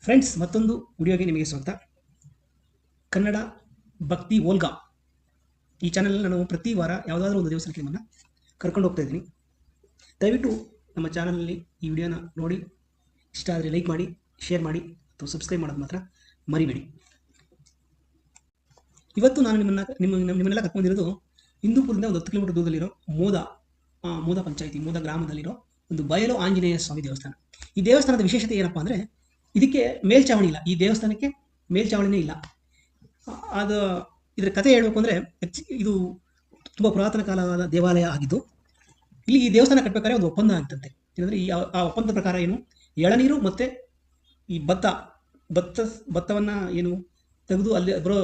Friends, ಮತ್ತೊಂದು ವಿಡಿಯೋಗೆ ನಿಮಗೆ ಸ್ವಾಗತ. ಕನ್ನಡ ಭಕ್ತಿ ಓಲ್ಗಾ ಈ ಚಾನಲ್ನಲ್ಲಿ ನಾನು ಪ್ರತಿ ವಾರ ಯಾವುದಾದ್ರೂ ಒಂದು ದೇವಸ್ಥಾನಕ್ಕೆ ನಿಮ್ಮನ್ನು ಕರ್ಕೊಂಡು ಹೋಗ್ತಾ ಇದ್ದೀನಿ. ದಯವಿಟ್ಟು ನಮ್ಮ ಚಾನಲ್ನಲ್ಲಿ ಈ ವಿಡಿಯೋನ ನೋಡಿ, ಇಷ್ಟ ಆದರೆ ಲೈಕ್ ಮಾಡಿ, ಶೇರ್ ಮಾಡಿ ಅಥವಾ ಸಬ್ಸ್ಕ್ರೈಬ್ ಮಾಡೋದು ಮಾತ್ರ ಮರಿಬೇಡಿ. ಇವತ್ತು ನಾನು ನಿಮ್ಮನ್ನೆಲ್ಲ ಕರ್ಕೊಂಡಿರೋದು ಹಿಂದೂಪುರದಿಂದ ಒಂದು 10 ಕಿಲೋಮೀಟರ್ ದೂರದಲ್ಲಿರೋ ಮೋದ ಪಂಚಾಯಿತಿ, ಮೋದ ಗ್ರಾಮದಲ್ಲಿರೋ ಒಂದು ಬಯಲು ಆಂಜನೇಯ ಸ್ವಾಮಿ ದೇವಸ್ಥಾನ. ಈ ದೇವಸ್ಥಾನದ ವಿಶೇಷತೆ ಏನಪ್ಪ ಅಂದರೆ, ಇದಕ್ಕೆ ಮೇಲ್ಚಾವಣಿ ಇಲ್ಲ. ಈ ದೇವಸ್ಥಾನಕ್ಕೆ ಮೇಲ್ಚಾವಣಿನೇ ಇಲ್ಲ. ಅದು ಇದರ ಕಥೆ ಹೇಳಬೇಕು ಅಂದರೆ, ಇದು ತುಂಬ ಪುರಾತನ ಕಾಲದ ದೇವಾಲಯ ಆಗಿದ್ದು, ಇಲ್ಲಿ ಈ ದೇವಸ್ಥಾನ ಕಟ್ಟಬೇಕಾದ್ರೆ ಒಂದು ಒಪ್ಪಂದ ಆಗ್ತಂತೆ. ಏನಂದರೆ ಆ ಒಪ್ಪಂದದ ಪ್ರಕಾರ ಏನು, ಎಳನೀರು ಮತ್ತು ಈ ಭತ್ತವನ್ನು ಏನು ತೆಗೆದು ಅಲ್ಲಿ ಬರೋ